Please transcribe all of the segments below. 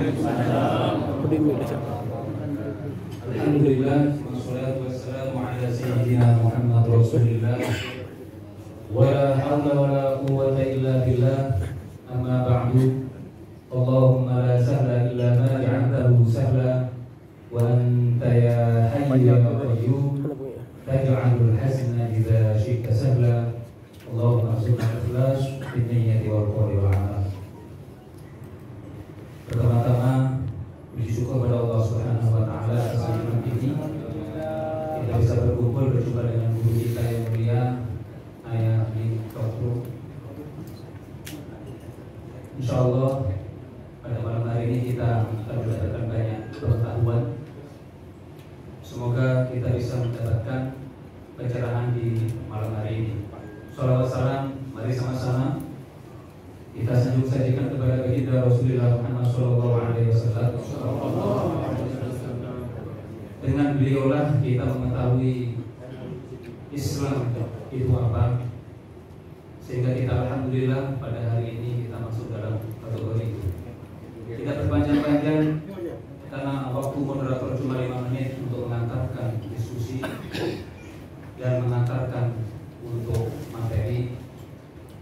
Alhamdulillah, wassalatu wassalamu ala sayyidina Muhammad Rasulillah. Wala hawla wala quwwata illa billah. Amma ba'du. Allahumma la sahla illa ma ja'altahu sahla. Wa anta ya hayyu ya qayyum taj'alul hazna idza syi'ta sahla. Allahumma arzuqna al-ikhlas fid niyyati wal qawli wal amal. Pertama-tama puji syukur kepada Allah Subhanahu wa taala atas nikmat ini. Kita bisa berkumpul berjumpa dengan guru kita yang mulia Ayah bin Tokro. Insyaallah pada malam hari ini kita akan mendapatkan banyak pengetahuan. Semoga kita bisa mendapatkan pencerahan di malam hari ini. Shalawat salam, mari sama-sama kita sanjung sajikan kepada baginda Rasulullah Muhammad Sallallahu Alaihi Wasallam. Dengan beliaulah kita mengetahui Islam itu apa, sehingga kita alhamdulillah pada hari ini kita masuk dalam kategori itu. Tidak berpanjang-panjang karena waktu moderator cuma 5 menit untuk mengantarkan diskusi dan mengantarkan untuk materi.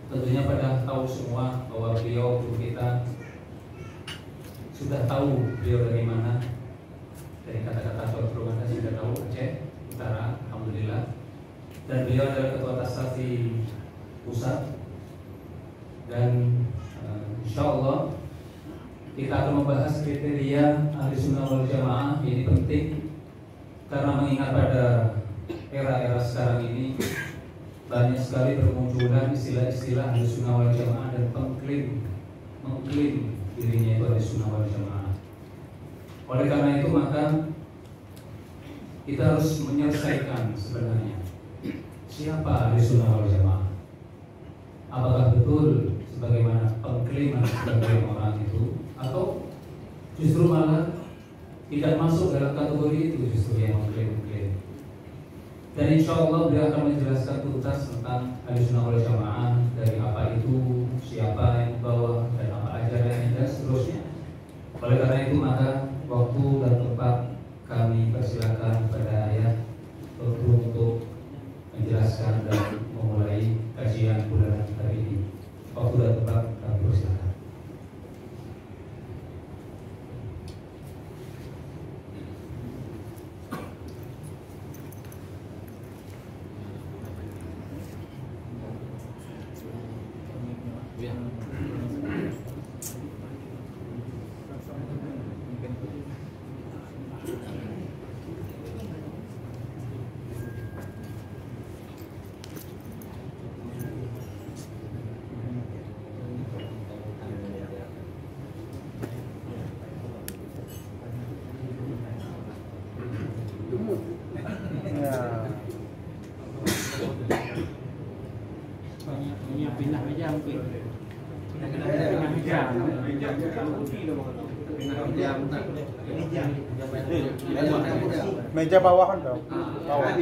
Tentunya pada tahu semua bahwa beliau guru kita, sudah tahu beliau dari mana. Dari kata-kata Soal Anda sudah tahu Aceh Utara, alhamdulillah. Dan beliau adalah ketua Tasawuf pusat. Dan insya Allah kita akan membahas kriteria ahli sunnah wal jamaah. Ini penting karena mengingat pada era-era sekarang ini banyak sekali bermunculan istilah-istilah ahli sunnah wal jamaah dan mengklaim dirinya itu ahli sunnah wal jamaah. Oleh karena itu maka kita harus menyelesaikan sebenarnya siapa ahli sunnah wal jamaah. Apakah betul sebagaimana pengklaiman sebagian orang itu, atau justru malah tidak masuk dalam kategori itu, justru yang mengklaim. Dan insya Allah beliau akan menjelaskan tuntas tentang ahli sunnah wal jamaah, dari apa itu, siapa yang membawa, dan apa ajarannya, dan seterusnya. Oleh karena itu maka waktu dan tempat kami persilakan kepada Ayah untuk menjelaskan dan memulai kajian bulan hari ini. Waktu dan tempat kami persilakan. Meja bawahan dong. Bawah.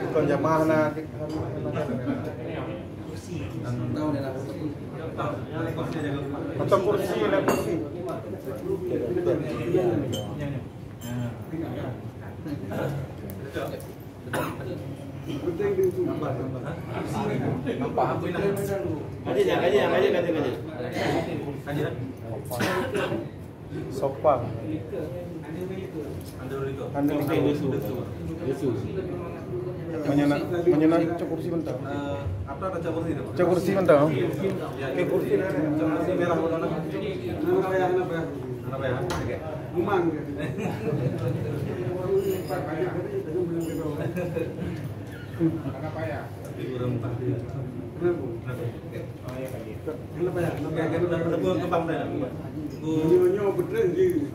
Bukan jamaah nanti. Atau kursi, kursi. Sopan. Menyenang cek kursi bentar. Apa ada cek kursi itu? Cek kursi bentar. Cek kursi merah warna. Apa ya? Gumang. Kenapa ya? Kurang empat. Kenapa? Kenapa ya? Kenapa kebang dah? Nyonya bener sih.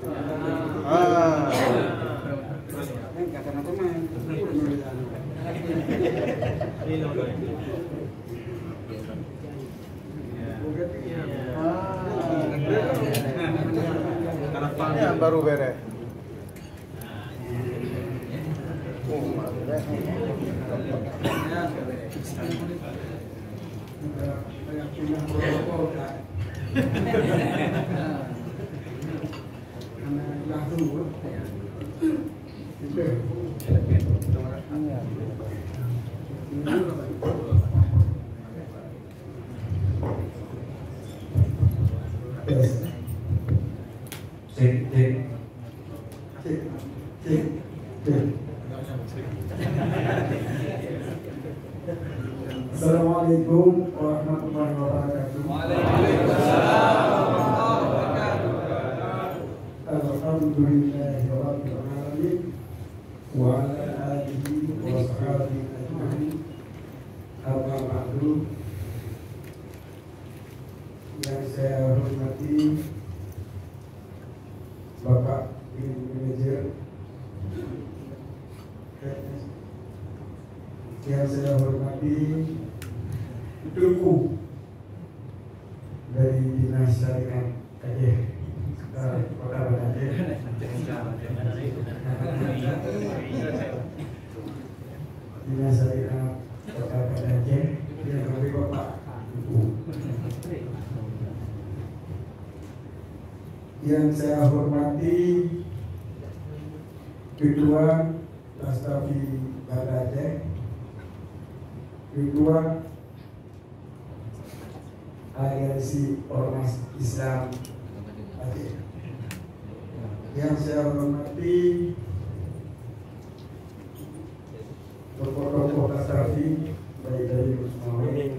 Terus kata apa main? Ini loh. Yang baru beres. Assalamualaikum warahmatullahi wabarakatuh. Alhamdulillahirabbil alamin wa ala alihi wa sahbihi ajma'in. Amma ba'du. Yang saya hormati Bapak Manajer, yang saya hormati Tuku dari Dinas Syariat Aceh, Kota Banda Aceh, Dinas Syariat Kota Banda Aceh, yang kami Bapak Tuku. Yang saya hormati Ketua Lastafi Banda Aceh, Ketua Aliansi Ormas Islam Aceh. Yang saya hormati tokoh-tokoh Lastafi baik dari Musmawi,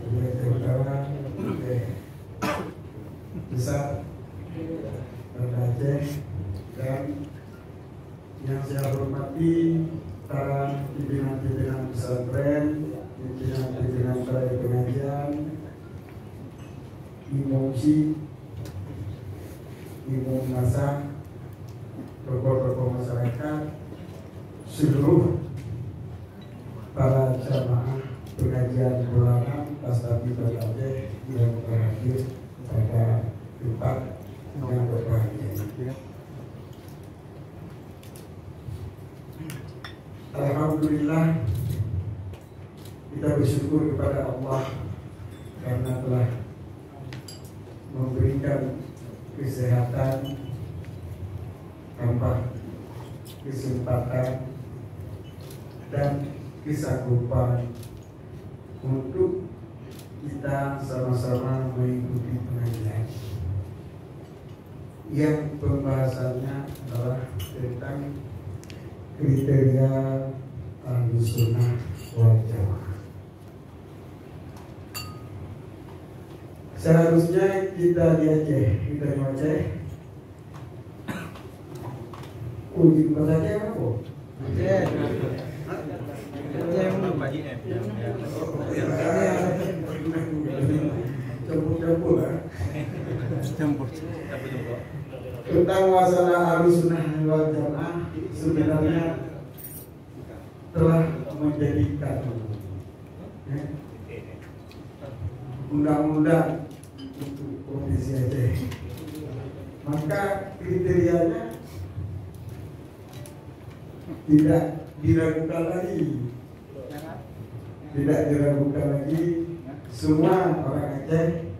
dari Utara, Besar, Banda Aceh, dan yang saya hormati para pimpinan-pimpinan pesantren, pimpinan-pimpinan balai pengajian, imumsi, imum masa, tokoh-tokoh masyarakat, seluruh para jamaah pengajian bulanan Lastafi Banda Aceh yang berhadir pada tempat yang berbahagia ini. Alhamdulillah, kita bersyukur kepada Allah karena telah memberikan kesehatan, tambah kesempatan dan kesanggupan untuk kita sama-sama mengikuti pengajian yang pembahasannya adalah tentang kriteria Ahlussunnah wal Jamaah. Seharusnya kita di Aceh, kita di Aceh, uji bahasa Aceh apa? Aceh. Campur-campur lah. Tentang masalah Ahlussunnah wal Jamaah sebenarnya telah menjadikan undang-undang untuk Provinsi Aceh. Maka kriterianya tidak diragukan lagi. Tidak diragukan lagi. Semua orang Aceh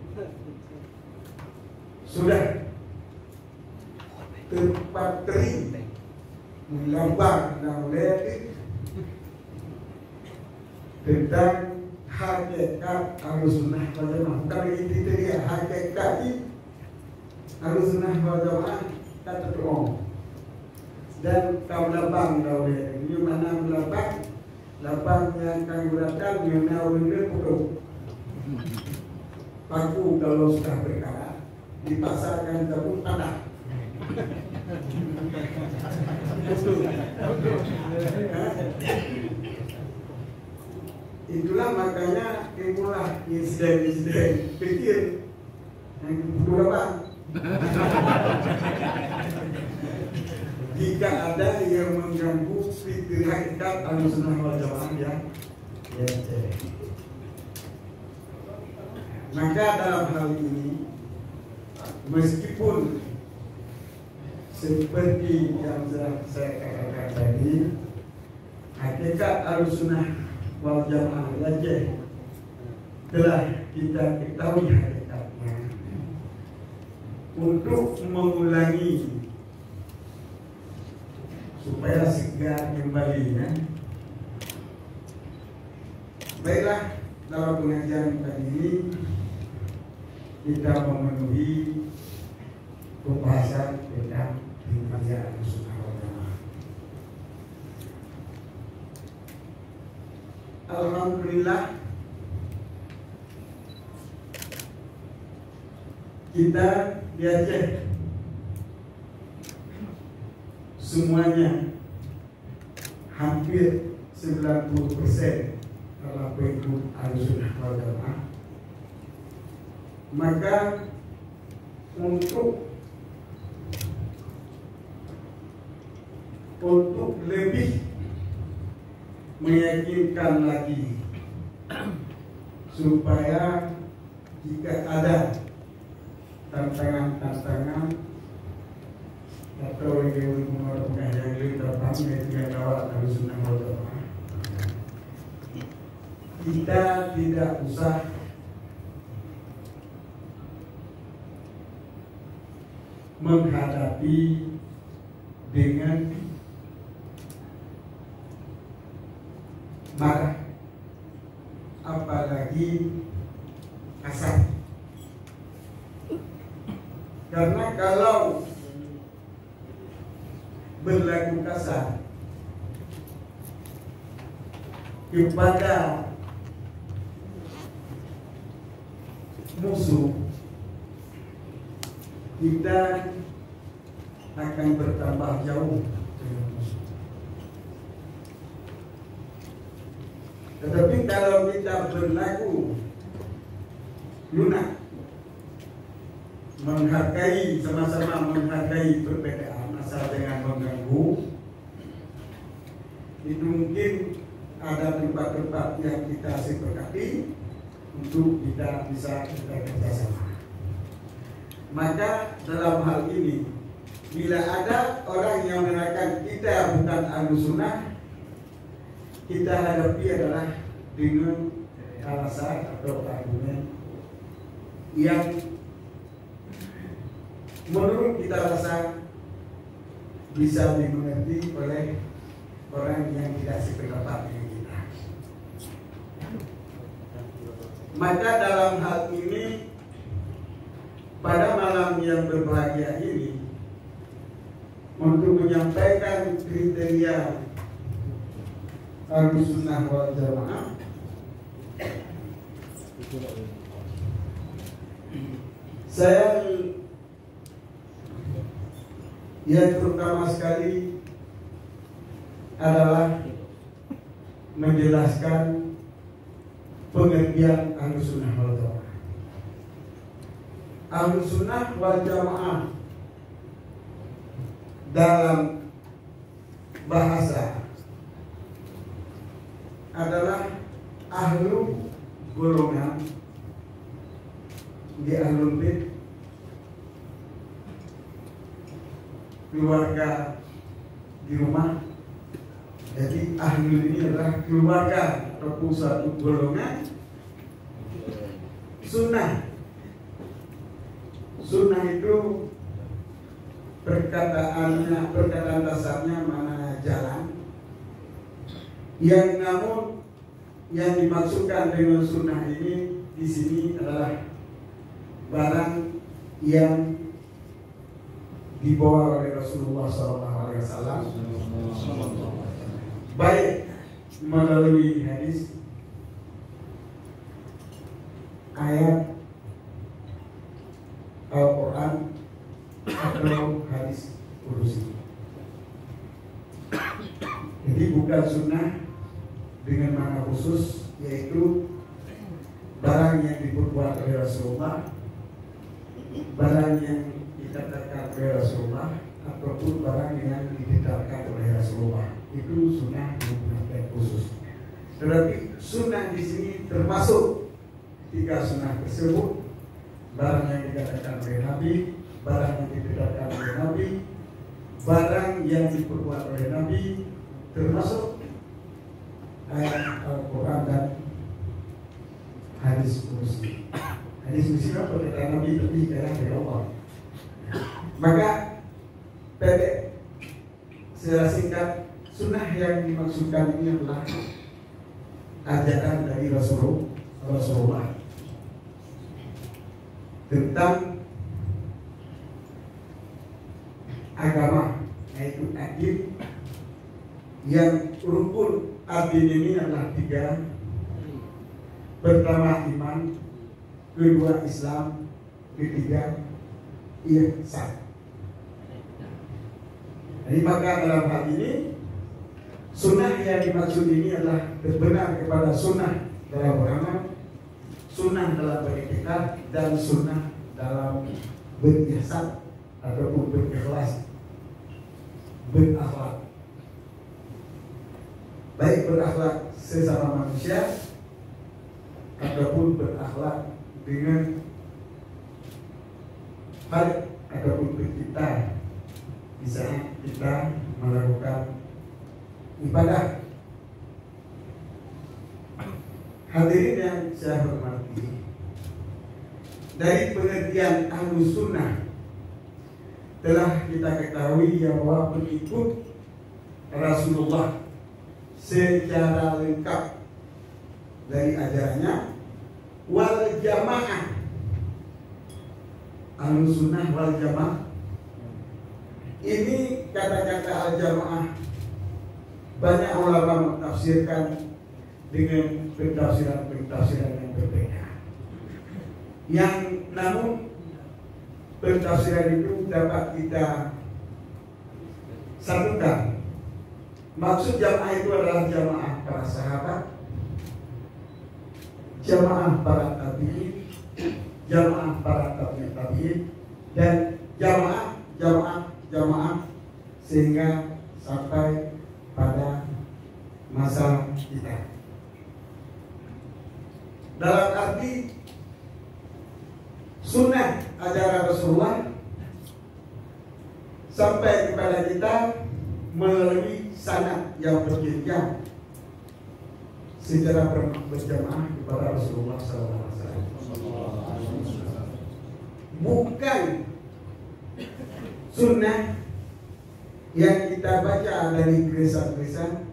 sudah terpatri menggambar naulati tentang hakikat Ahlussunnah wal Jamaah. Bukan lagi kriteria, hakikat Ahlussunnah wal Jamaah kata terong. Dan kau labang naulati ini mana labang yang kau datang yang naulati produk. Paku kalau sudah berkala dipasarkan tabung tanah. Itulah makanya timbullah insiden kecil yang berapa. Jika ada yang mengganggu fikir hakikat Ahlussunnah wal Jamaah yang maka dalam hal ini meskipun seperti yang sudah saya katakan tadi, hakikat Ahlussunnah wal Jamaah Aceh telah kita ketahui hakikatnya. Untuk mengulangi supaya segar kembali ya. Baiklah, dalam pengajian kali ini kita memenuhi pembahasan tentang pengajian Ahlussunnah wal Jamaah. Alhamdulillah kita di Aceh semuanya hampir 90% adalah pengikut Ahlussunnah wal Jamaah. Maka untuk lebih meyakinkan lagi supaya jika ada tantangan-tantangan atau yang mengarahkan yang lebih terbang yang kawal Ahlussunnah wal Jamaah, kita tidak usah menghadapi dengan marah, apalagi kasar. Karena kalau berlaku kasar kepada musuh, kita akan bertambah jauh dengan musuh. Tetapi kalau kita berlaku lunak, menghargai, sama-sama menghargai perbedaan asal dengan mengganggu, itu mungkin ada tempat-tempat yang kita sepakati untuk kita bisa bekerjasama. Maka dalam hal ini, bila ada orang yang mengatakan kita bukan Ahlussunnah, kita hadapi adalah dengan alasan atau argumen yang menurut kita rasa bisa dimengerti oleh orang yang tidak sependapat dengan kita. Maka dalam hal ini, pada malam yang berbahagia ini, untuk menyampaikan kriteria Ahlussunnah wal Jamaah, saya yang terutama sekali adalah menjelaskan pengertian Ahlussunnah wal Jamaah. Ahlussunnah wal Jamaah dalam bahasa adalah ahlu golongan di ahlul bait, keluarga di rumah. Jadi ahlul ini adalah keluarga atau satu golongan sunnah. Sunnah itu perkataan dasarnya mana jalan. Yang namun yang dimaksudkan dengan sunnah ini di sini adalah barang yang dibawa oleh Rasulullah SAW, baik melalui hadis, ayat Al-Quran atau hadis kudusi. Jadi bukan sunnah dengan makna khusus, yaitu barang yang diperbuat oleh Rasulullah, barang yang dikatakan oleh Rasulullah, ataupun barang yang ditetapkan oleh Rasulullah. Itu sunnah dengan khusus. Tetapi sunnah di sini termasuk tiga sunnah tersebut: barang yang dikatakan oleh Nabi, barang yang ditetapkan oleh Nabi, barang yang diperbuat oleh Nabi, termasuk diskusi apa kata Nabi lebih dari Allah. Maka pendek secara singkat, sunnah yang dimaksudkan ini adalah ajaran dari Rasulullah tentang agama, yaitu adil yang rukun adil ini adalah 3. Pertama iman, kedua Islam, ketiga ihsan. Jadi maka dalam hal ini sunnah yang dimaksud ini adalah benar kepada sunnah dalam beramal, sunnah dalam beriktikad, dan sunnah dalam berihsan ataupun berikhlas, berakhlak. Baik berakhlak sesama manusia ataupun berakhlak dengan hal ataupun kita, misalnya kita melakukan ibadah. Hadirin yang saya hormati, dari pengertian Ahlus Sunnah telah kita ketahui bahwa pengikut Rasulullah secara lengkap dari ajarannya wal jamaah. Ahlus Sunnah wal jamaah ini, kata-kata al jamaah banyak ulama menafsirkan dengan pentafsiran yang berbeda. Yang namun pentafsiran itu dapat kita satukan. Maksud jamaah itu adalah jamaah para sahabat, jamaah para tabi'in, jamaah para tabi'in, dan jamaah sehingga sampai pada masa kita. Dalam arti sunnah ajaran Rasulullah sampai kepada kita melalui sanad yang berjenjang secara berjamaah kepada Rasulullah SAW. Bukan sunnah yang kita baca dari tulisan-tulisan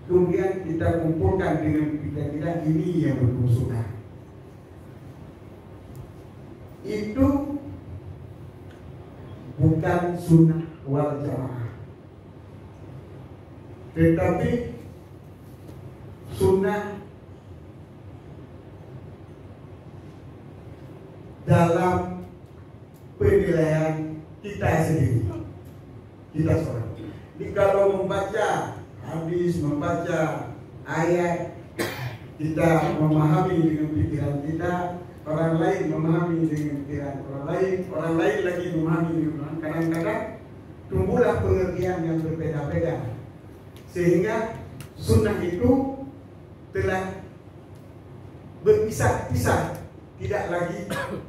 kemudian kita kumpulkan dengan kita ini yang betul sunnah. Itu bukan sunnah wal jamaah, tetapi sunnah dalam penilaian kita sendiri, kita seorang. Jadi kalau membaca hadis, membaca ayat, kita memahami dengan pikiran kita, orang lain memahami dengan pikiran orang lain lagi memahami dengan kadang-kadang tumbuhlah pengertian yang berbeda-beda, sehingga sunnah itu telah berpisah-pisah, tidak lagi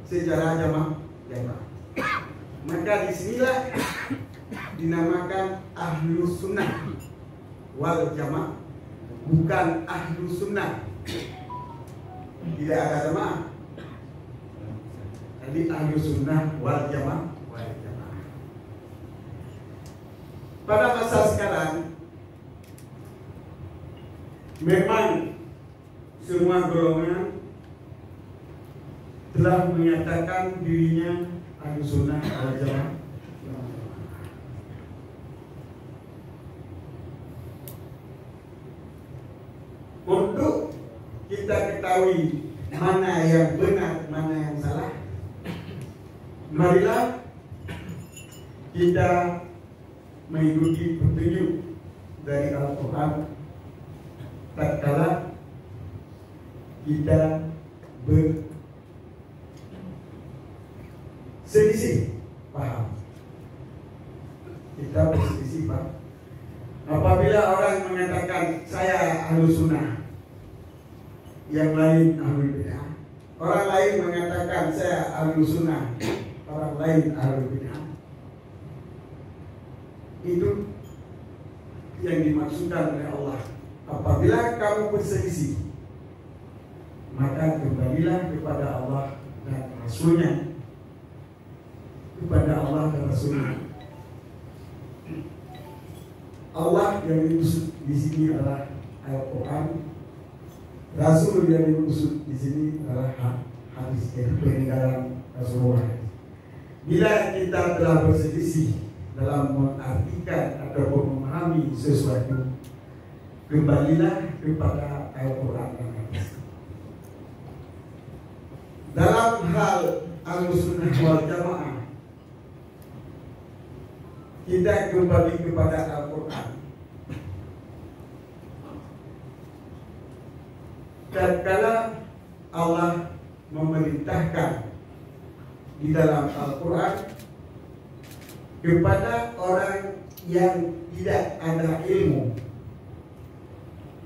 secara jamaah. Maka disinilah dinamakan Ahlus Sunnah wal Jamaah, bukan Ahlus Sunnah tidak ada jamaah. Jadi Ahlus Sunnah wal Jamaah. Pada masa sekarang memang semua golongan telah menyatakan dirinya Ahlus Sunnah wal Jamaah. Untuk kita ketahui mana yang benar, mana yang salah, marilah kita mengikuti petunjuk dari Al-Quran tatkala kita berselisih paham. Kita berselisih paham. Apabila orang mengatakan saya Ahlus Sunnah, yang lain Ahlul Bid'ah. Orang lain mengatakan saya Ahlus Sunnah, orang lain Ahlul Bid'ah. Itu yang dimaksudkan oleh Allah. Apabila kamu berselisih, maka kembalilah kepada Allah dan Rasulnya, kepada Allah dan Rasulnya. Allah yang dimaksud di sini adalah Al-Quran, Rasul yang dimaksud di sini adalah hadis, yaitu peninggalan Rasulullah. Bila kita telah berselisih dalam mengartikan ataupun memahami sesuatu, kembalilah kepada Al-Quran dan hadis. Dalam hal Ahlussunnah wal Jamaah, kita kembali kepada Al-Quran. Tatkala Allah memerintahkan di dalam Al-Quran kepada orang yang tidak ada ilmu,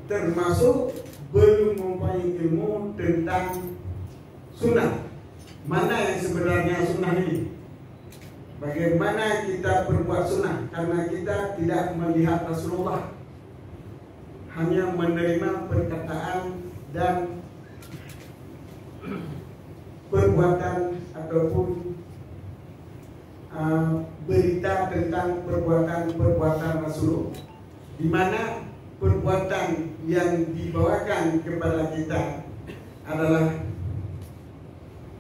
termasuk belum mempunyai ilmu tentang sunnah. Mana yang sebenarnya sunnah ini? Bagaimana kita berbuat sunnah? Karena kita tidak melihat Rasulullah, hanya menerima perkataan dan perbuatan ataupun berita tentang perbuatan Rasulullah, di mana perbuatan yang dibawakan kepada kita adalah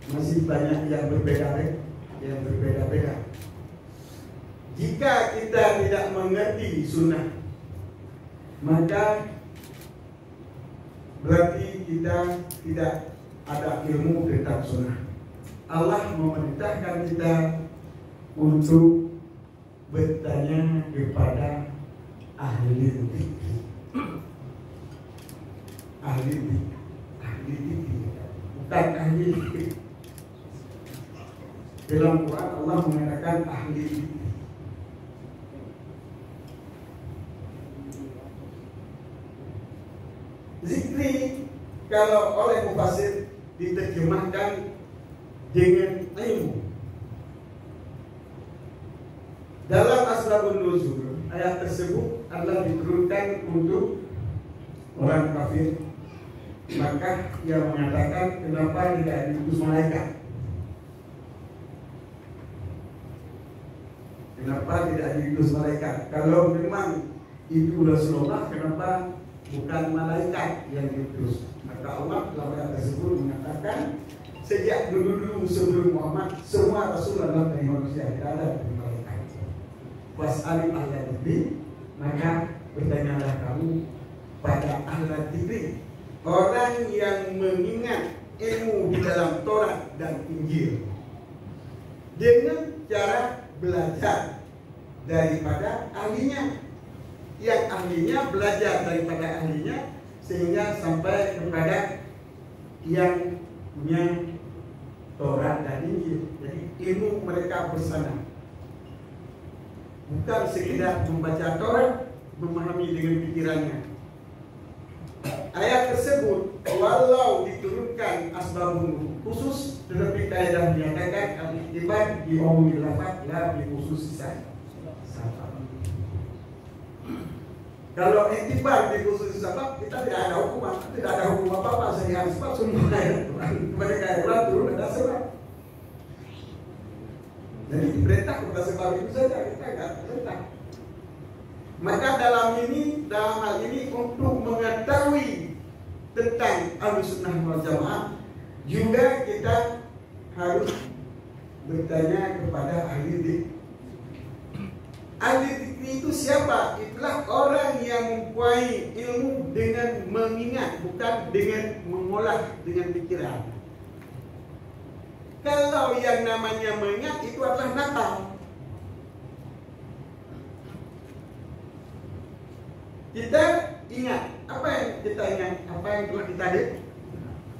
masih banyak yang berbeda-beda. Jika kita tidak mengerti sunnah, maka berarti kita tidak ada ilmu tentang sunnah. Allah memerintahkan kita untuk bertanya kepada ahli fikih. Ahli fikih, bukan ahli fikih. Dalam Quran Allah mengatakan ahli fikih. Zikri kalau oleh mufasir diterjemahkan dengan ilmu. Dalam Asbabun Nuzul, ayat tersebut adalah diturunkan untuk orang kafir. Maka ia mengatakan, kenapa tidak diutus malaikat? Kenapa tidak diutus malaikat? Kalau memang itu Rasulullah, kenapa bukan malaikat yang diutus? Maka Allah dalam ayat tersebut mengatakan, sejak dulu sebelum Muhammad, semua Rasul adalah dari manusia, tidak ada dari malaikat. Was'alim ahla dzikri, maka bertanyalah kamu pada ahla dzikri, orang yang mengingat ilmu di dalam Taurat dan Injil, dengan cara belajar daripada ahlinya, yang ahlinya belajar daripada ahlinya, sehingga sampai kepada yang punya Taurat dan Injil. Jadi ilmu mereka bersama, bukan sekedar membaca Taurat, memahami dengan pikirannya. Ayat tersebut walau diturunkan asbabun khusus, tetapi kaidah menyatakan al-iktibar di umumil lafaz la bi khusus sabab. Kalau iktibar di khusus sabab, kita tidak ada hukum, apa-apa sehingga sebab semua ayat mereka yang turun ada sebab. Jadi diperintah kepada sebab itu saja, kita tidak perintah. Maka dalam hal ini untuk mengetahui tentang Ahlussunnah wal Jamaah, juga kita harus bertanya kepada ahli dzikir. Ahli dzikir itu siapa? Itulah orang yang mempunyai ilmu dengan mengingat, bukan dengan mengolah dengan pikiran. Kalau yang namanya mengingat itu adalah nakal. Kita ingat, apa yang kita ingat, apa yang telah kita lihat,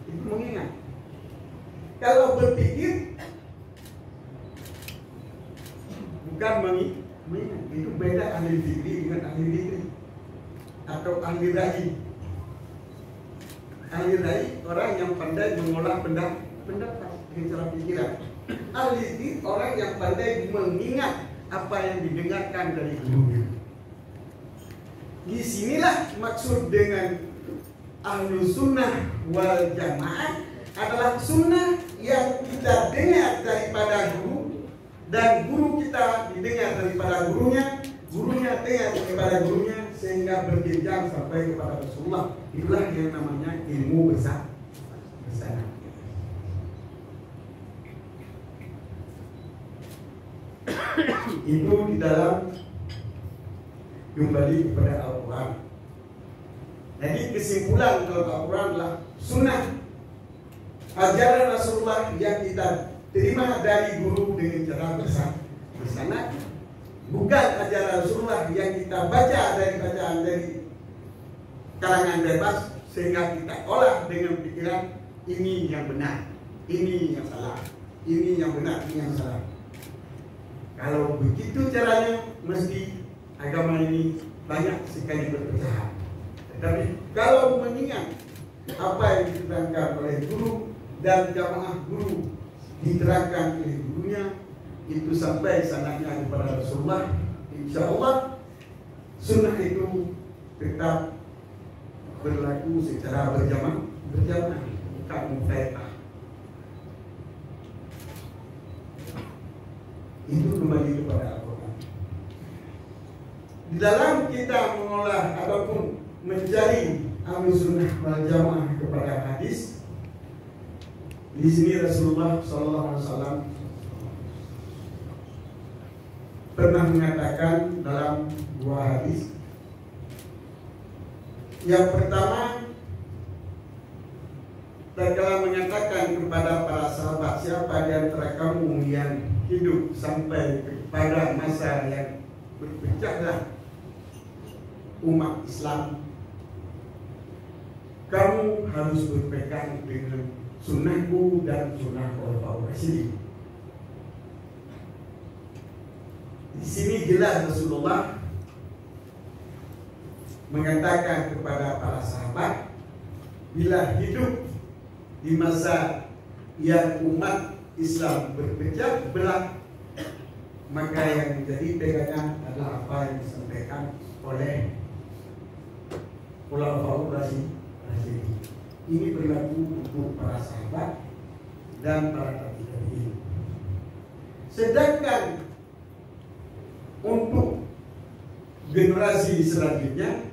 itu mengingat. Kalau berpikir, bukan mengingat. Itu beda ahli dzikir dengan ahli dzikir atau ahli ra'i. Ahli ra'i orang yang pandai mengolah pendapat dengan cara pikiran. Ahli dzikir orang yang pandai mengingat apa yang didengarkan dari gurunya. Disinilah maksud dengan Ahlussunnah wal Jamaah, adalah sunnah yang kita dengar daripada guru, dan guru kita didengar daripada gurunya, gurunya dengar daripada gurunya, sehingga berjenjang sampai kepada Rasulullah. Itulah yang namanya ilmu bersama. Itu di dalam kembali kepada Al-Quran. Jadi kesimpulan dalam Al-Quran adalah sunnah, ajaran Rasulullah yang kita terima dari guru dengan cara bersama. Bukan ajaran Rasulullah yang kita baca dari bacaan dari kalangan bebas, sehingga kita olah dengan pikiran ini yang benar, ini yang salah, ini yang benar, ini yang salah. Kalau begitu caranya, mesti agama ini banyak sekali berpecahan. Tetapi kalau mengingat apa yang diterangkan oleh guru dan jamaah guru diterangkan oleh gurunya, itu sampai sanadnya kepada Rasulullah, insya Allah sunnah itu tetap berlaku secara berjamaah, bukan mufaedah. Itu kembali kepada Al-Quran. Di dalam kita mengolah ataupun mencari Ahlus Sunnah wal Jamaah kepada hadis, di sini Rasulullah SAW pernah mengatakan dalam dua hadis. Yang pertama, tatkala mengatakan kepada para sahabat, siapa di antara kamu yang hidup sampai pada masa yang berpecahlah umat Islam, kamu harus berpegang dengan sunnahku dan sunnah Khulafaur Rasyidin. Di sini jelas Rasulullah mengatakan kepada para sahabat, bila hidup di masa yang umat Islam berpecah belah, maka yang menjadi pegangan adalah apa yang disampaikan oleh Khulafaur Rasyidin. Ini berlaku untuk para sahabat dan para tabi'in. Sedangkan untuk generasi selanjutnya,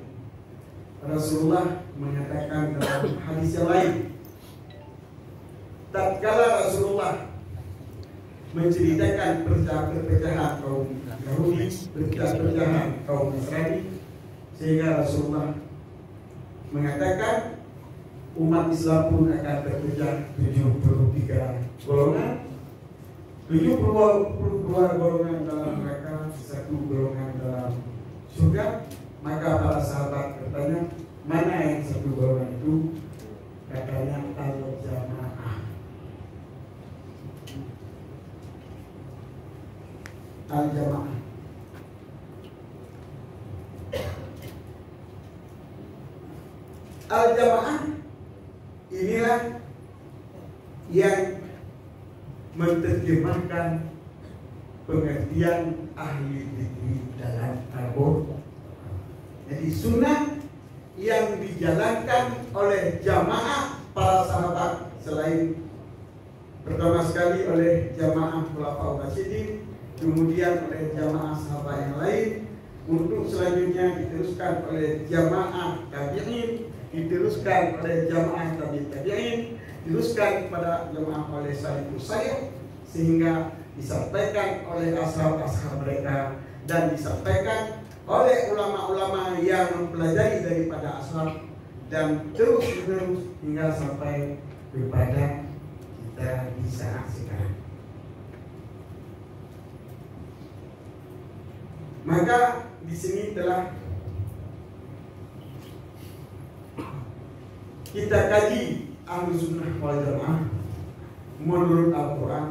Rasulullah mengatakan dalam hadis yang lain, tatkala Rasulullah menceritakan perpecahan kaum Yahudi, perpecahan kaum Nasrani, sehingga Rasulullah mengatakan umat Islam pun akan terpecah 73 golongan, 72 golongan dalam neraka, 1 golongan dalam surga. Maka para sahabat bertanya, mana yang 1 golongan itu? Katanya al-jamaah. Al-jamaah. Al-jamaah inilah yang menerjemahkan pengertian ahli fikih dalam Al-Quran. Jadi sunnah yang dijalankan oleh jamaah para sahabat, selain pertama sekali oleh jamaah Khulafaur Rasyidin, kemudian oleh jamaah sahabat yang lain, untuk selanjutnya diteruskan oleh jamaah tabi'in, diteruskan oleh jamaah tabi'in, diteruskan kepada jamaah oleh salafus salih, sehingga disampaikan oleh ashab-ashab mereka dan disampaikan oleh ulama-ulama yang mempelajari daripada ashab, dan terus-menerus hingga sampai kepada kita di saat sekarang. Maka di sini telah kita kaji Ahlus Sunnah wal Jamaah menurut Al-Quran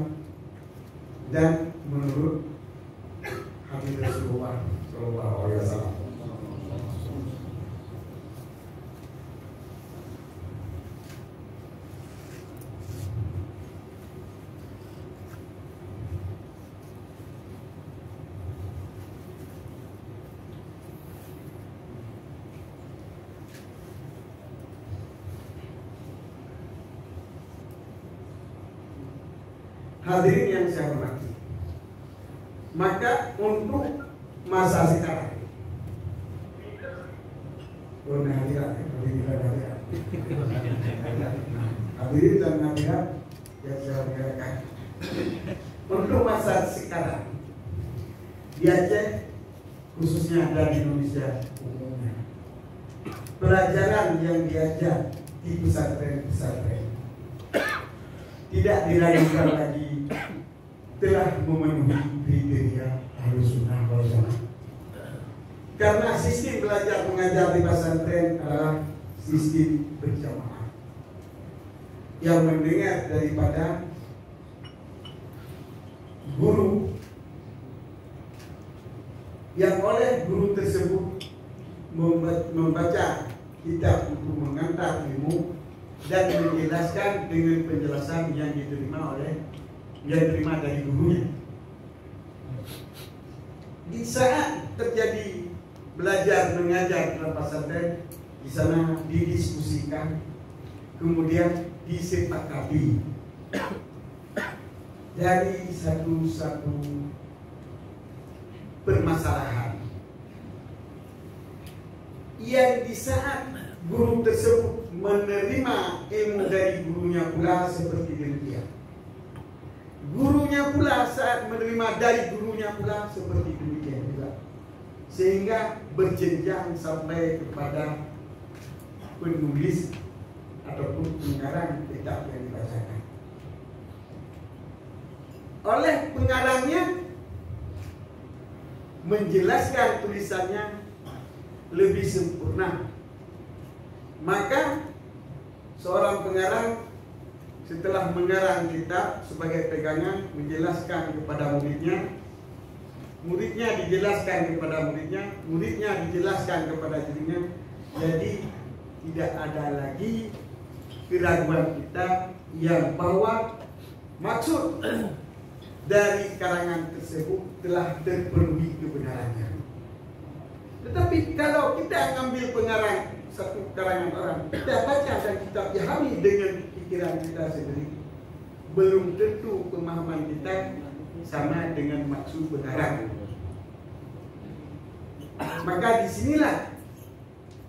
dan menurut hadis Rasulullah Sallallahu Alaihi Wasallam. Hadirin yang saya hormati, maka untuk masa sekarang, hadirin dan hadirat yang saya hormati, untuk masa sekarang di Aceh khususnya dan Indonesia umumnya, pelajaran yang diajar di pesantren-pesantren tidak diragukan lagi telah memenuhi kriteria Ahlussunnah wal Jamaah. Karena sistem belajar mengajar di pesantren adalah sistem berjamaah yang mendengar daripada guru, yang oleh guru tersebut membaca kitab untuk mengantar ilmu dan menjelaskan dengan penjelasan yang diterima dari gurunya. Di saat terjadi belajar mengajar dalam pesantren, di sana didiskusikan, kemudian disepakati dari satu permasalahan yang di saat guru tersebut menerima ilmu dari gurunya pula seperti demikian. Gurunya pula saat menerima dari gurunya pula seperti demikian juga. Sehingga berjenjang sampai kepada penulis ataupun pengarang kitab yang dibacakan. Oleh pengarangnya menjelaskan tulisannya lebih sempurna, maka seorang pengarang setelah mengarang kitab sebagai pegangan menjelaskan kepada muridnya, muridnya dijelaskan kepada muridnya, muridnya dijelaskan kepada dirinya. Jadi tidak ada lagi keraguan kita yang bahwa maksud dari karangan tersebut telah terpenuhi kebenarannya. Tetapi kalau kita mengambil pengarang satu karangan orang, kita baca dan kita pahami dengan pikiran kita sendiri, belum tentu pemahaman kita sama dengan maksud pengarang. Maka disinilah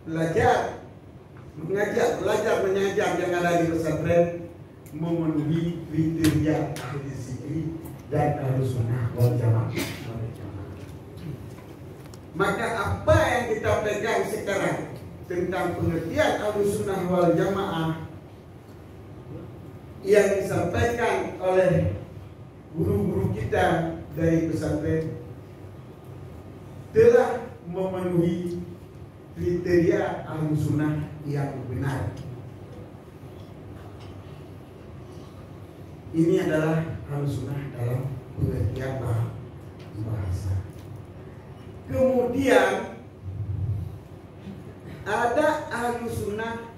belajar mengajar yang ada di pesantren memenuhi kriteria ahli zikri dan Ahlussunnah wal Jamaah. Maka apa yang kita pegang sekarang tentang pengertian Ahlussunnah wal Jamaah yang disampaikan oleh guru-guru kita dari pesantren telah memenuhi kriteria Ahlussunnah yang benar. Ini adalah Ahlussunnah dalam pengertian bahasa. Kemudian ada Ahlussunnah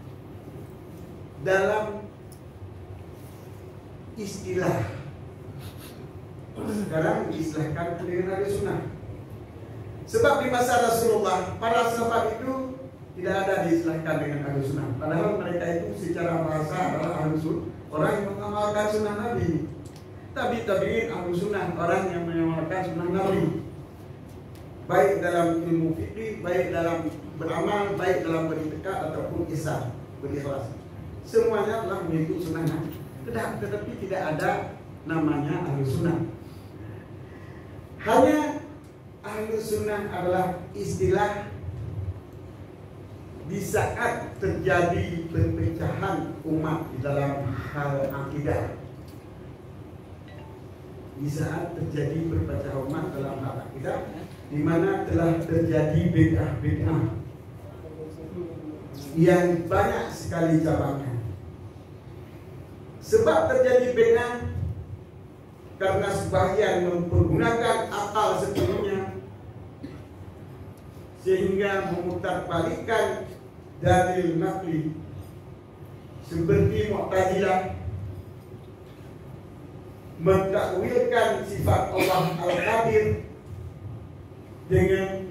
dalam istilah. Sekarang diistilahkan dengan Ahlussunnah. Sebab di masa Rasulullah, para sahabat itu tidak ada diistilahkan dengan Ahlussunnah. Padahal mereka itu secara bahasa adalah Ahlussunnah, orang yang mengamalkan sunnah Nabi. Tabi'in Ahlussunnah, orang yang mengamalkan sunnah Nabi. Baik dalam ilmu fikih, baik dalam beramal, baik dalam beritikad ataupun berikhlas. Semuanya telah mengikut sunnah Nabi. Tetapi tidak ada namanya Ahlussunnah. Hanya Ahlussunnah adalah istilah di saat terjadi perpecahan umat di dalam hal akidah. Di saat terjadi perpecahan umat dalam hal akidah, di mana telah terjadi bid'ah yang banyak sekali cabangnya. Sebab terjadi bid'ah karena sebagian mempergunakan akal sepenuhnya sehingga memutarbalikkan dalil naqli seperti Mu'tazilah, mentakwilkan sifat Allah Al-Qadir dengan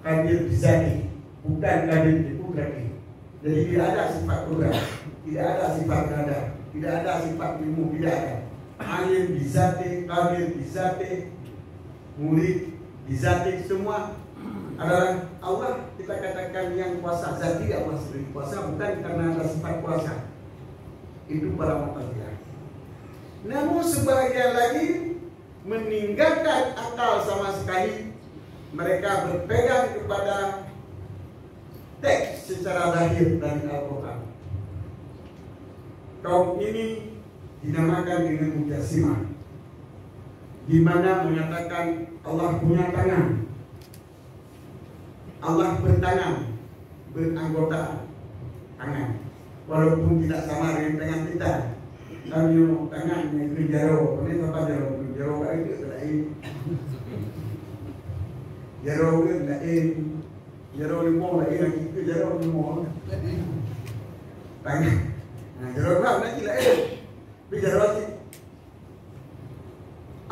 Qadir bizati, bukan Qadir biqudrati. Jadi tidak ada sifat kudrat, tidak ada sifat irada, tidak ada sifat ilmu, tidak ada. alim bizati, qadir bizati, murid bizati, semua adalah Allah. Kita katakan yang kuasa zati, Allah sendiri kuasa, bukan karena ada sifat kuasa. Itu para Mu'tazilah. Namun sebagian lagi meninggalkan akal sama sekali. Mereka berpegang kepada teks secara zahir dari Al-Quran. Kaum ini dinamakan dengan Mujassimah, di mana menyatakan Allah punya tangan, Allah bertangan, beranggota tangan, walaupun tidak sama dengan tangan kita. Kami tangan yang jaro, ini apa jaro itu lain, jaro itu lain, jaro limau lain, itu jaro limau tangan. Nah, jaro apa lagi lain, jaro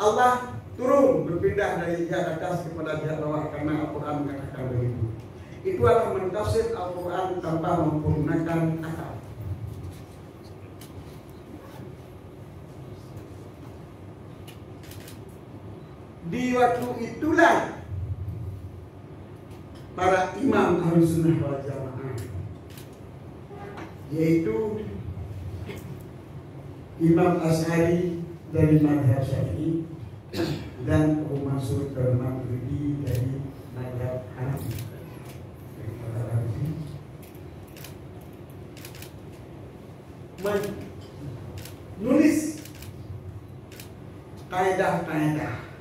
Allah turun berpindah dari jihad atas kepada jihad bawah karena Al-Quran mengatakan begitu. Itu adalah mentafsir Al-Quran tanpa menggunakan akal. Di waktu itulah para imam Ahlussunnah wal Jamaah, yaitu Imam Asy'ari dari mazhab Syafi'i dan Abu Mansur al-Maturidi dari mazhab Hanafi. Menulis kaidah-kaidah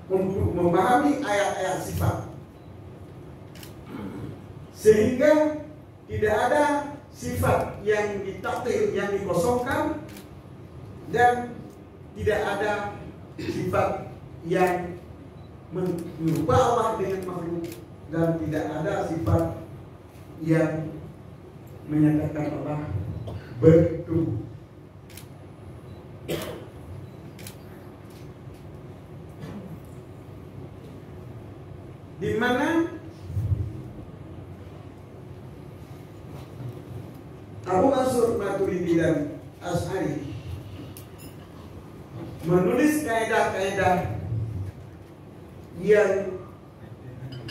untuk memahami ayat-ayat sifat, sehingga tidak ada sifat yang ditakdir, yang dikosongkan, dan tidak ada sifat yang menyerupai Allah dengan makhluk, dan tidak ada sifat yang menyatakan Allah bertubuh. Di mana Abu Mansur Maturidi dan Asy'ari menulis kaidah-kaidah yang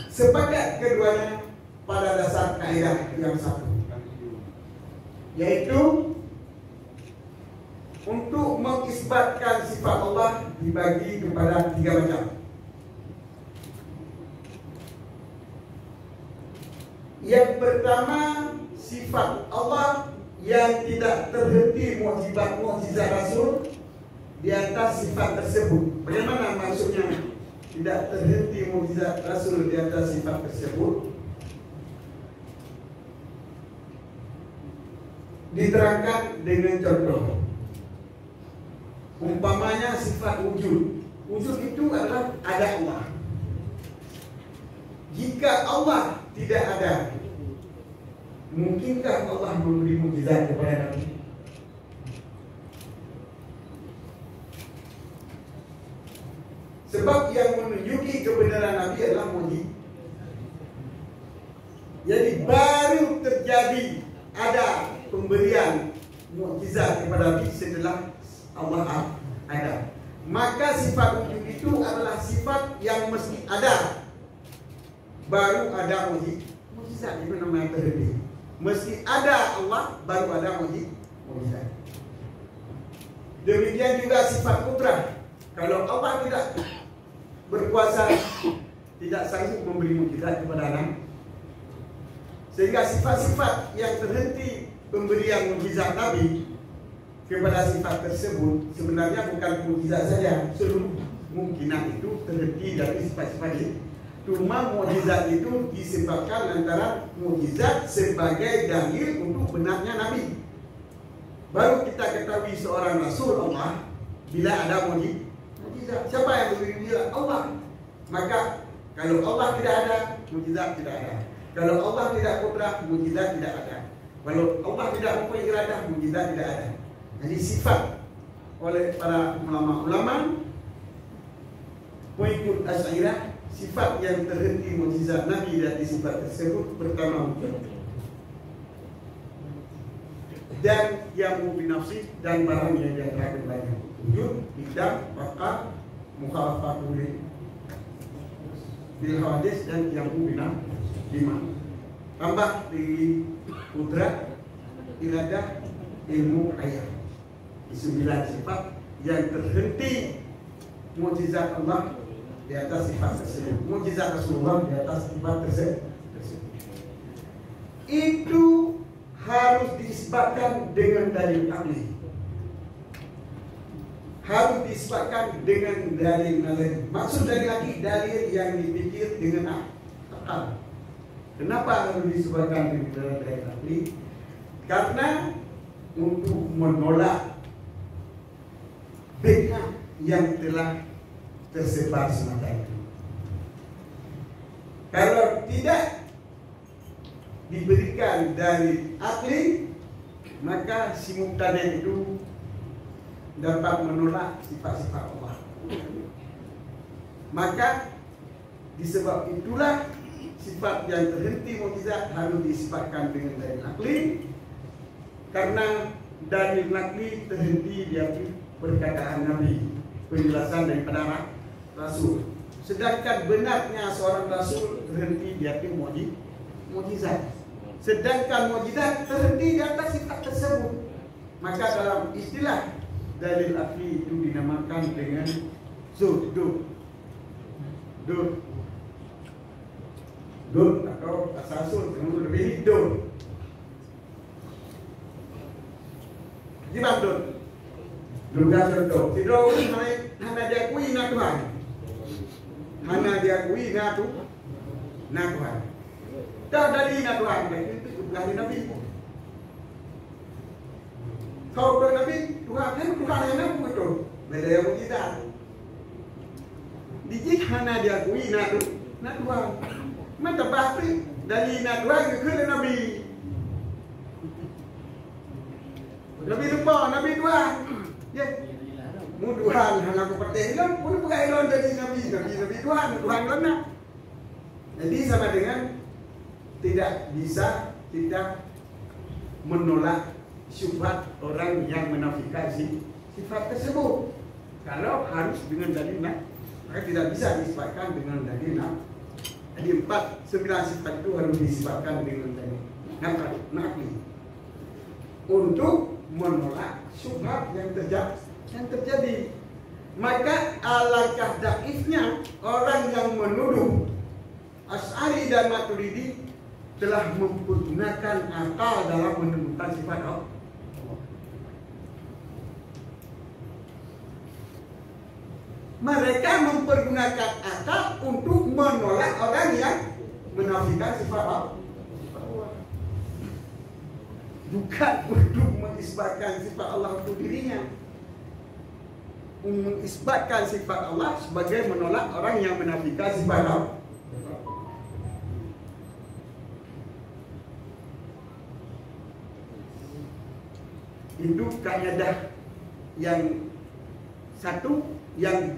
sepakat keduanya pada dasar kaidah yang satu, yaitu untuk mengisbatkan sifat Allah dibagi kepada 3 macam. Yang pertama, sifat Allah yang tidak terhenti mukjizat Rasul di atas sifat tersebut. Bagaimana maksudnya tidak terhenti mukjizat Rasul di atas sifat tersebut? Diterangkan dengan contoh. Umpamanya sifat wujud. Wujud itu adalah ada Allah. Jika Allah tidak ada, mungkinkah Allah memberi mukjizat kepada Nabi? Sebab yang menunjuki kebenaran Nabi adalah mukjizat. Jadi baru terjadi ada pemberian mukjizat kepada Nabi setelah Allah ada. Maka sifat wujud itu adalah sifat yang mesti ada. Baru ada mukjizat, itu namanya terhenti. Mesti ada Allah, baru ada mukjizat. Demikian juga sifat kudrah. Kalau Allah tidak berkuasa, tidak sanggup memberi mukjizat kepada Nabi. Sehingga sifat-sifat yang terhenti pemberian mukjizat Nabi kepada sifat tersebut sebenarnya bukan mukjizat saja. Seluruh mungkinan itu terhenti dari sifat-sifat itu. Cuma mukjizat itu disebabkan antara mukjizat sebagai dalil untuk benarnya Nabi. Baru kita ketahui seorang Rasul Allah bila ada mukjizat. Siapa yang memberi mukjizat? Allah. Maka kalau Allah tidak ada, mukjizat tidak ada. Kalau Allah tidak kudrah, mukjizat tidak ada. Kalau Allah tidak mempunyai iradah, mukjizat tidak ada. Jadi sifat oleh para ulama-ulama pengikut Asy'ariyah, sifat yang terhenti mukjizat Nabi dari sifat tersebut pertama wujud. dan yang binafsi dan barang yang dia telah berbanyak. Wujud, bidang, bakar, mukhalafatul bil hawadis dan yang binaf 5. Tambah di kudrat, iradah, ilmu, ayat. 9 sifat yang terhenti mukjizat Allah di atas sifat tersebut. Mukjizat Rasulullah di atas sifat tersebut. Itu harus diisbatkan dengan dalil akli. Harus diisbatkan dengan dalil nazari. Maksud dari akli, dalil yang dipikir dengan akal. Kenapa harus disebutkan dengan dalil akli? Karena untuk menolak bid'ah yang telah tersebar semacam itu. Kalau tidak diberikan dari akli, maka si mubtadi' itu dapat menolak sifat-sifat Allah. Maka disebab itulah sifat yang terhenti mukjizat harus disifatkan dengan dalil akli, karena dalil akli terhenti di atas perkataan Nabi, penjelasan daripada Rasul. Sedangkan benarnya seorang Rasul terhenti di atas mukjizat. Sedangkan mukjizat terhenti di atas sifat tersebut. Maka dalam istilah dalil akli itu dinamakan dengan dur atau tasasul, lebih dur. Gimana dur? Juga contoh, tidak hanya diakui nak Tuhan, hanya diakui nak Tuhan. Tak dari nak Tuhan, itu dari Nabi. Kalau dari Nabi, Tuhan yang nak itu, beda yang kita. Dijik hanya diakui nak Tuhan. Mata pasti dari nak Tuhan ke Nabi. Nabi lupa, Nabi Tuhan. Ya, muduhan hanya aku pertanyaan pun bukan elon dari Nabi Tuhan mana? Jadi sama dengan tidak bisa tidak menolak syubhat orang yang menafikan sifat tersebut. Kalau harus dengan dalil, maka tidak bisa disifatkan dengan dalil. Jadi 9 sifat itu harus disifatkan dengan dalil nakli untuk menolak syubhat yang terjadi. Maka alangkah daifnya orang yang menuduh Asy'ari dan Maturidi telah menggunakan akal dalam menemukan sifat Allah. Mereka mempergunakan akal untuk menolak orang yang menafikan sifat Allah. Bukan untuk mengisbatkan sifat Allah untuk dirinya. Mengisbatkan sifat Allah sebagai menolak orang yang menafikan sifat Allah. Itu kaidah yang satu yang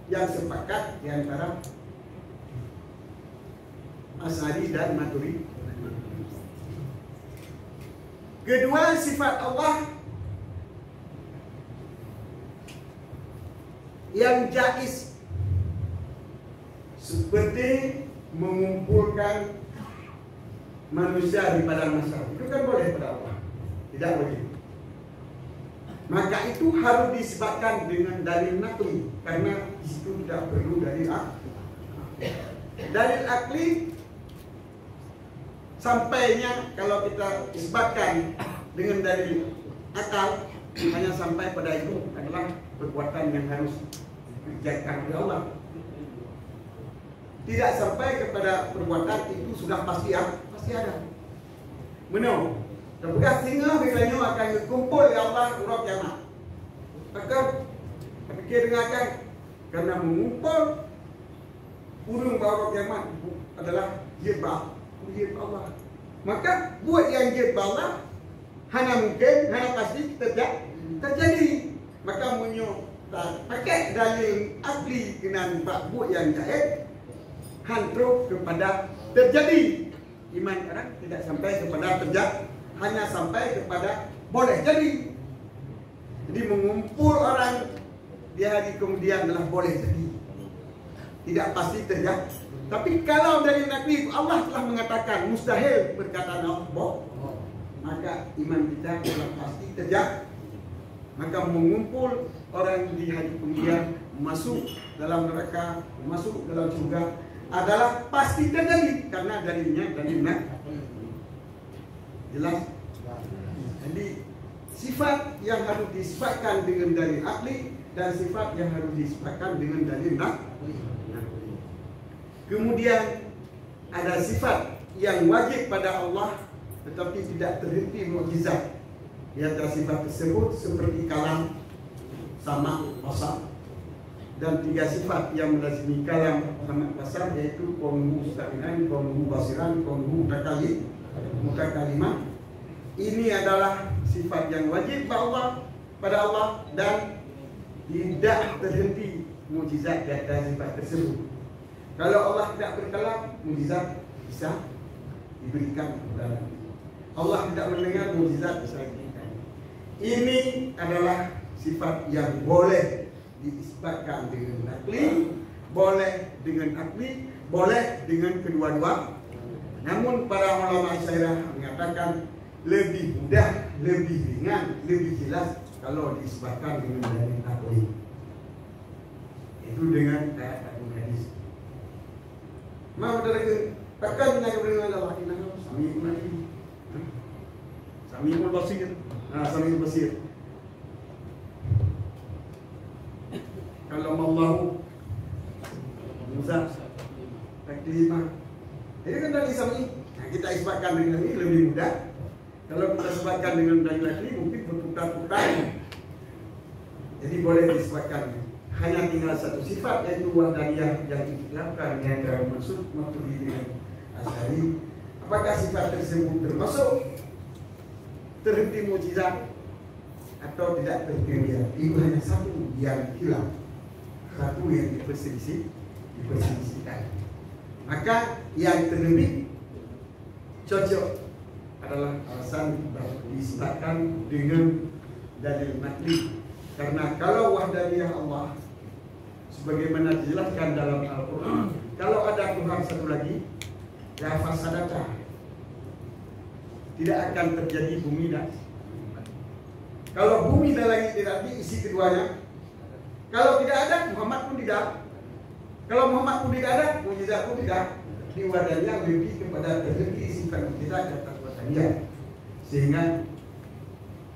sepakat di antara Asy'ari dan Maturidi. Kedua, sifat Allah yang jaiz seperti mengumpulkan manusia di padang mahsyar, itu kan boleh pada Allah, tidak boleh. Maka itu harus disebabkan dengan dalil nakli, karena itu tidak perlu dalil akli. Dalil akli sampainya kalau kita isbatkan dengan dalil akal hanya sampai pada itu adalah perbuatan yang harus dikerjakan oleh Allah. Tidak sampai kepada perbuatan itu sudah pasti ada. Benar. Tapi sehingga misalnya akan kumpul ya Allah urut kiamat. Maka fikir dengarkan, karena mengumpul urung urut kiamat adalah jibah Allah. Maka buat yang jibah Allah hanya mungkin, hanya pasti terjadi. Maka pakai dalil akli dengan buat yang jahit hantruk kepada terjadi. Iman orang tidak sampai kepada terjadi, hanya sampai kepada boleh jadi. Jadi mengumpul orang di hari kemudian adalah boleh jadi. Tidak pasti terjadi. Tapi kalau dari nakli Allah telah mengatakan mustahil perkataan Allah, maka iman kita telah pasti terjadi. Maka mengumpul orang di hari kemudian masuk dalam neraka, masuk dalam surga adalah pasti terjadi karena dalilnya jelas. Jadi sifat yang harus disifatkan dengan dalil akli dan sifat yang harus disifatkan dengan dalil nakli. Kemudian ada sifat yang wajib pada Allah tetapi tidak terhenti mukjizat. Di antara sifat tersebut seperti kalam, sama, basar, dan 3 sifat yang melazimi kalam sama basar yaitu kaunuhu mustaqbilan, kaunuhu basiran, kaunuhu mutakalimah. Ini adalah sifat yang wajib pada Allah dan tidak terhenti mukjizat di atas sifat tersebut. Kalau Allah tidak berkalam, mukjizat bisa diberikan kepada Allah. Tidak mendengar, mukjizat bisa diberikan. Ini adalah sifat yang boleh diisbatkan dengan nakli, boleh dengan akli, boleh dengan kedua-dua. Namun para ulama Asy'ariyah mengatakan lebih mudah, lebih ringan, lebih jelas kalau diisbatkan dengan dalil akli. Itu dengan ayat hadis. Mau dari takkan nak beriman Allah inna sami'un alim. Sami'ul basir. Sami'ul basir. Kalau Allah Musa taklima. Ini kan dari sami. Nah, kita isbatkan dengan ini lebih mudah. Kalau kita isbatkan dengan dalil akli mungkin berputar-putar. Jadi boleh disebutkan. Hanya tinggal satu sifat yaitu wahdaniyah yang diikhlaskan yang termasuk Maturidi dan Asy'ari. Apakah sifat tersebut termasuk terhenti mukjizat atau tidak terhenti? Itu hanya satu yang hilang, satu yang diperselisihkan. Maka yang terlebih cocok adalah alasan disebutkan dengan dalil nakli. Karena kalau wahdaniyah Allah sebagaimana dijelaskan dalam Al-Quran, kalau ada Tuhan satu lagi, la fasadata, tidak akan terjadi bumi dan kalau bumi dan langit tidak diisi keduanya, kalau tidak ada Muhammad pun tidak, kalau Muhammad pun tidak ada, mukjizat pun tidak. Di wahdaniyah lebih kepada terhenti sifat mukjizat di atas wahdaniyah, sehingga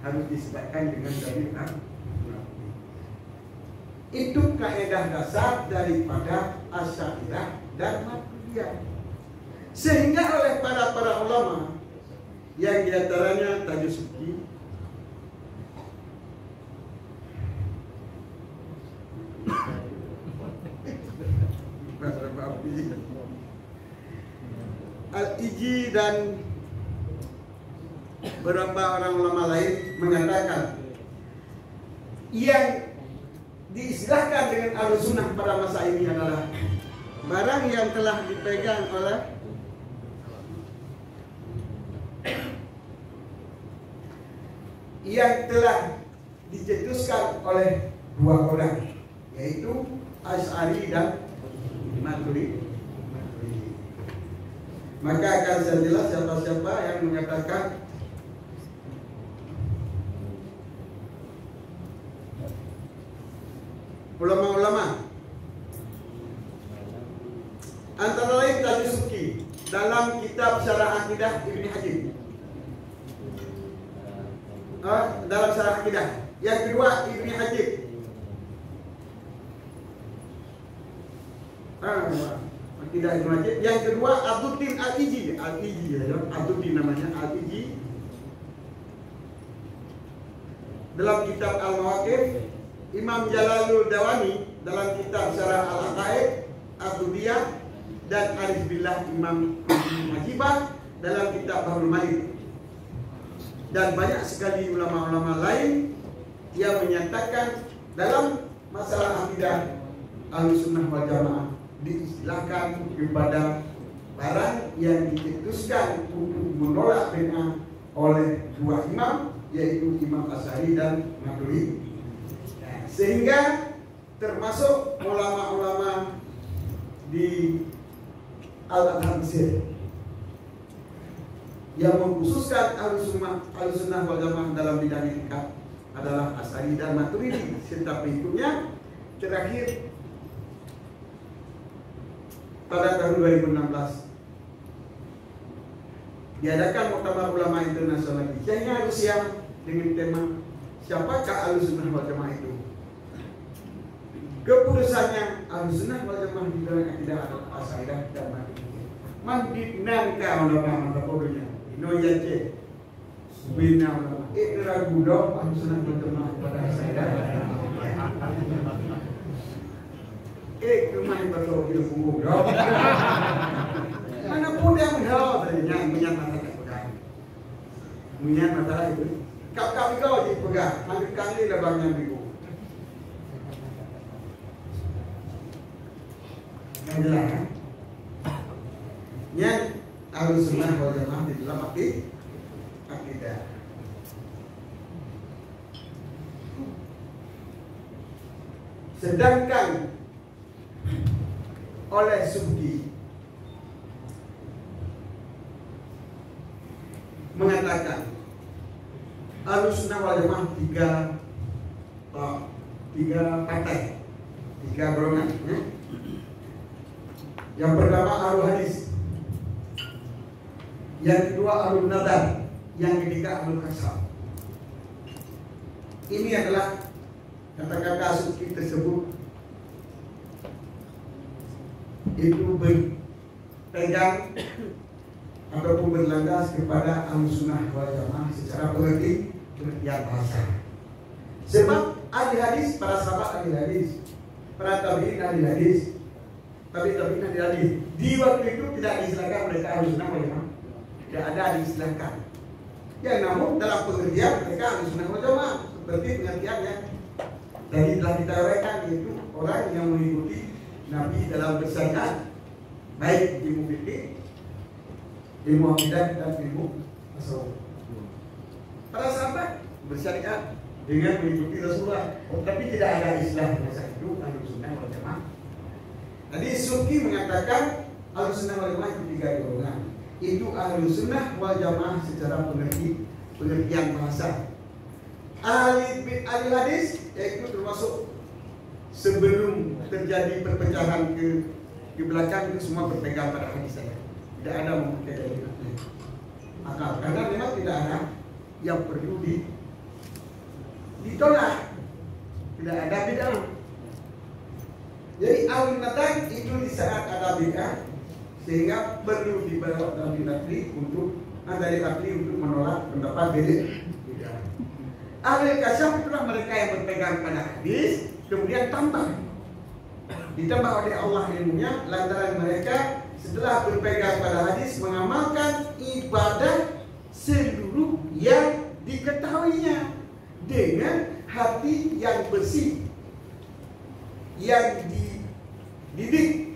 harus disebutkan dengan dalil nakli. Itu kaidah dasar daripada Asy'ariyah dan Maturidiyah. Sehingga oleh para ulama yang diantaranya Tajusuki, Al-Iji dan beberapa orang ulama lain mengatakan yang diistilahkan dengan Ahlussunnah pada masa ini adalah barang yang telah dipegang oleh yang telah dicetuskan oleh 2 orang, yaitu Asy'ari dan Maturidi. Maka akan saya jelas siapa-siapa yang mengatakan ulama-ulama antara lain Tajusuki dalam kitab Syarah Aqidah Ibnu Hajib, dalam Syarah Aqidah. Yang kedua Ibnu Hajib, Aqidah Ibnu Hajib. Yang kedua Abduddin Al-Iji, Abduddin namanya Al-Iji, dalam kitab Al-Mawaqif. Imam Jalalul Dawani dalam kitab Syarah Al-Aqaid Abdudiyah, dan Arif Billah Imam Majibah dalam kitab Bahrul Malik. Dan banyak sekali ulama-ulama lain yang menyatakan dalam masalah akidah Ahlussunnah wal Jamaah diistilahkan kepada barang yang dicetuskan untuk menolak bid'ah oleh dua imam, yaitu Imam Asy'ari dan Maturidi. Nah, sehingga termasuk ulama-ulama di Al-Azhar Mesir yang mengkhususkan Ahlussunnah wal Jamaah dalam bidang itikad adalah Asy'ari dan Maturidi, serta pengikutnya. Terakhir pada tahun 2016 diadakan Muktamar Ulama Internasional di China, Rusia, dengan tema siapakah Ahlussunnah wal Jamaah itu. Keputusannya Ahlussunnah wal Jamaah di dalam akidah adalah Asy'ariyah dan Maturidi. Mandinangka ulama Maturidi, Inoyace, Bina ulama, ragu dong Ahlussunnah wal Jamaah kepada Asy'ariyah. Kemahin betul ilmu dong. Mana pun yang menjawab tadinya minyak masalah pegang, minyak masalah itu. Kami kau dipegang, ambil kali lebangnya minggu. Yang jelas, yang Ahlussunnah wal Jamaah di dalam akidah. Sedangkan oleh Subki mengatakan Ahlussunnah wal Jamaah tiga partai, tiga golongan. Yang pertama Ahlul Hadis, yang kedua Ahlul Nadar, yang ketiga Ahlul Kasab. Ini adalah kata-kata Subki tersebut itu berpegang ataupun berlandas kepada Ahlussunnah wal Jamaah secara pengertian bahasa. Sebab ahli hadis, para sahabat ahli hadis, para tabi'in ahli hadis, tabi'in ahli hadis, di waktu itu tidak diistilahkan mereka Ahlussunnah wal Jamaah, tidak ada diistilahkan. Ya, namun dalam pengertian mereka Ahlussunnah wal Jamaah seperti pengertiannya tadi telah kita uraikan, yaitu orang yang mengikuti Nabi dalam bersyariat, baik ilmu fikih, ilmu akidah dan ilmu tasawuf. Para sahabat bersyariat dengan mengikuti Rasulullah, tapi tidak ada istilah masa itu Ahlussunnah wal Jamaah. Tadi Subki mengatakan Ahlussunnah wal Jamaah itu tiga golongan. Itu Ahlussunnah wal Jamaah secara pengertian bahasa. Ahli hadis yaitu termasuk sebelum terjadi perpecahan ke belakang, itu semua berpegang pada hadis saya. Tidak ada memakai dalil akal, karena memang tidak ada yang perlu ditolak, tidak ada bid'ah. Jadi Ahlul Nadar itu di saat ada bid'ah, sehingga perlu dibawa dari akli untuk menolak pendapat bid'ah. Ahlul Kasab itulah mereka yang berpegang pada hadis, kemudian ditambah oleh Allah ilmunya, lantaran mereka setelah berpegang pada hadis mengamalkan ibadah seluruh yang diketahuinya dengan hati yang bersih, yang dididik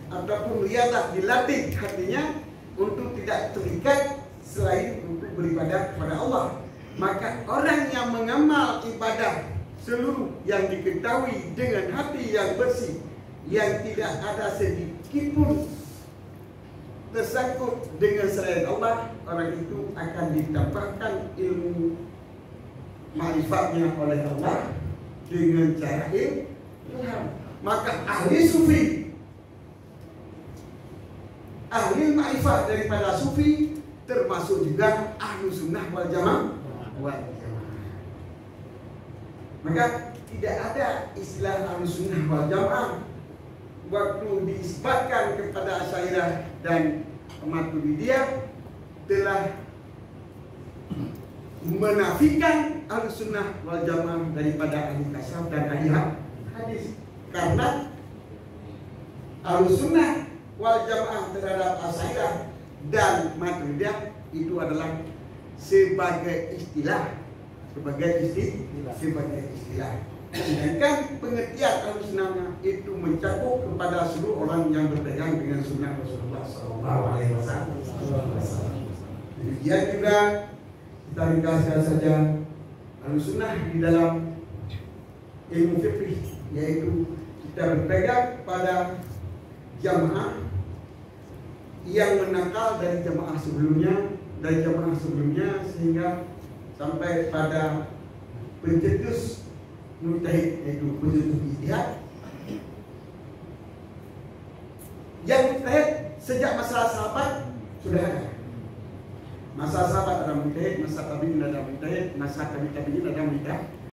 ataupun riyadah, dilatih hatinya untuk tidak terikat selain untuk beribadah kepada Allah. Maka orang yang mengamal ibadah seluruh yang diketahui dengan hati yang bersih, yang tidak ada sedikit pun tersangkut dengan selain Allah, orang itu akan ditambahkan ilmu ma'rifatnya oleh Allah dengan cara ilham. Maka ahli sufi, ahli ma'rifat daripada sufi, termasuk juga Ahlussunnah wal Jamaah. Maka tidak ada istilah Ahlussunnah wal Jamaah waktu diisbatkan kepada Asy'ariyah dan Maturidiyah telah menafikan Ahlussunnah wal Jamaah daripada ahli kasab dan ahli hadis, karena Ahlussunnah wal Jamaah terhadap Asy'ariyah dan Maturidiyah itu adalah sebagai istilah. Sedangkan pengertian Ahlussunnah itu mencakup kepada seluruh orang yang berpegang dengan sunnah Rasulullah SAW. Demikian juga kita ringkaskan saja Ahlussunnah di dalam ilmu fikih, yaitu kita berpegang pada jamaah yang menakal dari jamaah sebelumnya sehingga sampai pada pencetus mujtahid, yaitu pencetus ijtihad yang mujtahid sejak masa sahabat sudah ada. Masa sahabat ada mujtahid, masa tabi'in ada mujtahid, masa tabi'in ada mujtahid.